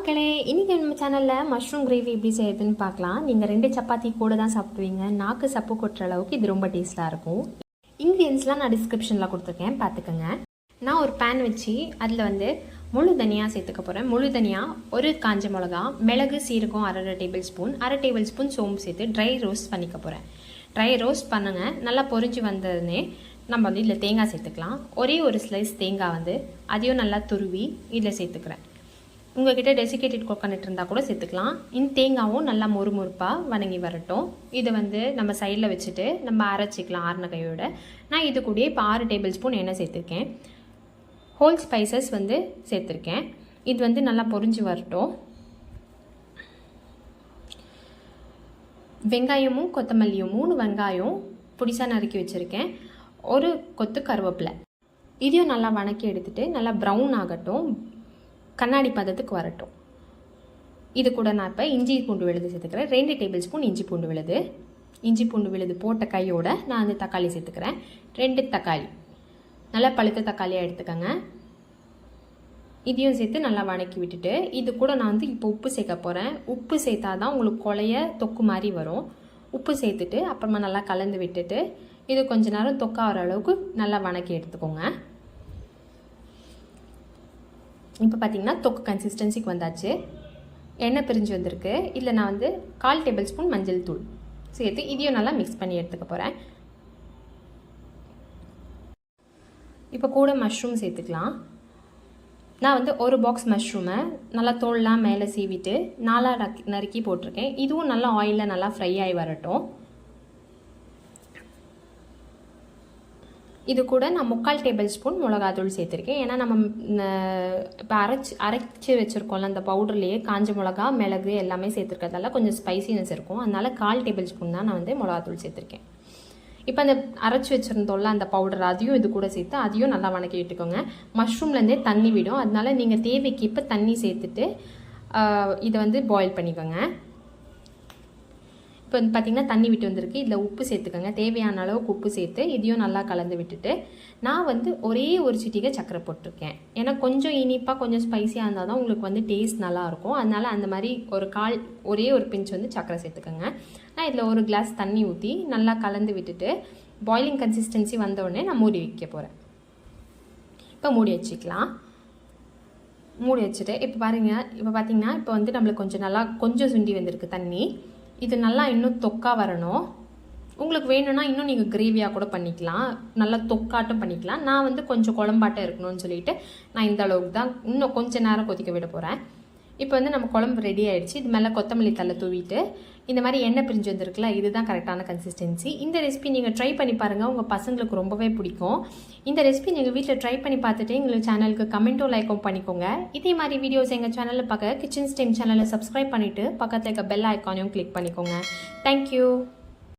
மக்களே, இன்றைக்கி நம்ம சேனலில் மஷ்ரூம் கிரேவி எப்படி செய்யுதுன்னு பார்க்கலாம். நீங்கள் 2 சப்பாத்தி கூட தான் சாப்பிடுவீங்க. நாக்கு சப்பு கொட்டுற அளவுக்கு இது ரொம்ப டேஸ்ட்டாக இருக்கும். இன்க்ரீடியன்ஸ்லாம் நான் டிஸ்கிரிப்ஷனில் கொடுத்துருக்கேன், பார்த்துக்கோங்க. நான் ஒரு பேன் வச்சு அதில் முழு தனியாக சேர்த்துக்க போகிறேன். முழு தனியாக, ஒரு காஞ்ச மிளகா, மிளகு, சீரகம் 1/2 டேபிள் ஸ்பூன், 1/2 டேபிள் ஸ்பூன் சோம்பு சேர்த்து ட்ரை ரோஸ்ட் பண்ணிக்க போகிறேன். ட்ரை ரோஸ்ட் பண்ணுங்க. நல்லா பொரிஞ்சு வந்ததுன்னே நம்ம இதில் தேங்காய் சேர்த்துக்கலாம். ஒரே ஒரு ஸ்லைஸ் தேங்காய் அதையும் நல்லா துருவி இதில் சேர்த்துக்கிறேன். உங்கள்கிட்ட டெசிகேட்டட் கோகோனட் இருந்தால் கூட சேர்த்துக்கலாம். இந்த தேங்காயும் நல்லா மொறுமொறுப்பாக வணங்கி வரட்டும். இதை நம்ம சைடில் வச்சுட்டு நம்ம அரைச்சிக்கலாம் ஆறுன கையோட. நான் இது கூட இப்போ 6 டேபிள் ஸ்பூன் எண்ணெய் சேர்த்துருக்கேன். ஹோல் ஸ்பைசஸ் சேர்த்துருக்கேன். இது நல்லா பொரிஞ்சு வரட்டும். வெங்காயமும் கொத்தமல்லியும் 3 வெங்காயம் பொடிசாக நறுக்கி வச்சுருக்கேன். ஒரு கொத்து கருவேப்பிலை இதையும் நல்லா வணக்கி எடுத்துகிட்டு நல்லா ப்ரௌன் ஆகட்டும், கண்ணாடி பதத்துக்கு வரட்டும். இது கூட நான் இப்போ இஞ்சி பூண்டு விழுது சேர்த்துக்கிறேன். 2 டேபிள் ஸ்பூன் இஞ்சி பூண்டு விழுது. இஞ்சி பூண்டு விழுது போட்ட கையோட நான் தக்காளி சேர்த்துக்கிறேன். 2 தக்காளி, நல்லா பழுத்த தக்காளியாக எடுத்துக்கோங்க. இதையும் சேர்த்து நல்லா வணக்கி விட்டுட்டு இது கூட நான் இப்போ உப்பு சேர்க்க போகிறேன். உப்பு சேர்த்தா தான் உங்களுக்கு கொலைய தொக்கு மாதிரி வரும். உப்பு சேர்த்துட்டு அப்புறமா நல்லா கலந்து விட்டுட்டு இது கொஞ்ச நேரம் தொக்கா வர அளவுக்கு நல்லா வணக்கி எடுத்துக்கோங்க. இப்போ பார்த்தீங்கன்னா தொக்கு கன்சிஸ்டன்சிக்கு வந்தாச்சு. எண்ணெய் பிரிஞ்சு வந்திருக்கு. இதில் நான் 1/4 டேபிள் ஸ்பூன் மஞ்சள் தூள் சேர்த்து இதையும் நல்லா மிக்ஸ் பண்ணி எடுத்துக்க போகிறேன். இப்போ கூட மஷ்ரூம் சேர்த்துக்கலாம். நான் ஒரு பாக்ஸ் மஷ்ரூமை நல்லா தோல்லாம் மேலே சீவிட்டு 4 நறுக்கி போட்டிருக்கேன். இதுவும் நல்லா ஆயிலில் நல்லா ஃப்ரை ஆகி வரட்டும். இது கூட நான் 3/4 டேபிள் ஸ்பூன் மிளகாத்தூள் சேர்த்துருக்கேன். ஏன்னா நம்ம இப்போ அரைச்சி வச்சுருக்கோம்ல அந்த பவுடர்லேயே காஞ்ச மிளகா, மிளகு எல்லாமே சேர்த்துருக்கிறதால கொஞ்சம் ஸ்பைசினஸ் இருக்கும். அதனால் 1/4 டேபிள் ஸ்பூன் தான் நான் மிளகாத்தூள் சேர்த்துருக்கேன். இப்போ அந்த அரைச்சி வச்சுருந்தோம்ல அந்த பவுடர் அதையும் இது கூட சேர்த்து அதையும் நல்லா வணக்கி விட்டுக்கோங்க. மஷ்ரூம்லேருந்தே தண்ணி விடும். அதனால நீங்கள் தேவைக்கு இப்போ தண்ணி சேர்த்துட்டு இதை பாயில் பண்ணிக்கோங்க. இப்போ பார்த்திங்கன்னா தண்ணி விட்டு வந்திருக்கு. இதில் உப்பு சேர்த்துக்கோங்க. தேவையான அளவுக்கு உப்பு சேர்த்து இதையும் நல்லா கலந்து விட்டுட்டு நான் ஒரே ஒரு சிட்டிகை சர்க்கரை போட்டிருக்கேன். ஏன்னா கொஞ்சம் இனிப்பாக கொஞ்சம் ஸ்பைஸியாக இருந்தால் தான் உங்களுக்கு டேஸ்ட் நல்லாயிருக்கும். அதனால் அந்த மாதிரி ஒரே ஒரு பிஞ்ச் சர்க்கரை சேர்த்துக்கோங்க. நான் இதில் ஒரு கிளாஸ் தண்ணி ஊற்றி நல்லா கலந்து விட்டுட்டு பாயிலிங் கன்சிஸ்டன்சி வந்தோடனே நான் மூடி வைக்க போகிறேன். இப்போ மூடி வச்சுக்கலாம். மூடி வச்சுட்டு இப்போ பாருங்கள், இப்போ பார்த்திங்கன்னா இப்போ நம்மளுக்கு கொஞ்சம் சுண்டி வந்திருக்கு தண்ணி. இது நல்லா இன்னும் தொக்கா வரணும். உங்களுக்கு வேணும்னா இன்னும் நீங்கள் கிரேவியாக கூட பண்ணிக்கலாம், நல்லா தொக்காட்டும் பண்ணிக்கலாம். நான் கொஞ்சம் குழம்பாட்டம் இருக்கணும்னு சொல்லிட்டு நான் இந்த அளவுக்கு தான் இன்னும் கொஞ்சம் நேரம் கொதிக்க விட போகிறேன். இப்போ நம்ம குழம்பு ரெடி ஆகிடுச்சு. இது மேலே கொத்தமல்லி தலை தூவிட்டு இந்த மாதிரி எண்ணெய் பிரிஞ்சு வந்திருக்குல்ல, இதுதான் கரெக்டான கன்சிஸ்டன்சி. இந்த ரெசிபி நீங்கள் ட்ரை பண்ணி பாருங்கள், உங்கள் பசங்களுக்கு ரொம்பவே பிடிக்கும். இந்த ரெசிபி நீங்கள் வீட்டில் ட்ரை பண்ணி பார்த்துட்டு எங்களுக்கு சேனலுக்கு கமெண்ட்டும் லைக்கும் பண்ணிக்கோங்க. இதே மாதிரி வீடியோஸ் எங்கள் சேனலில் பார்க்க கிச்சன் ஸ்டைம் சேனலை சப்ஸ்கிரைப் பண்ணிவிட்டு பக்கத்தில் இருக்க பெல் ஐக்கானையும் கிளிக் பண்ணிக்கோங்க. தேங்க்யூ.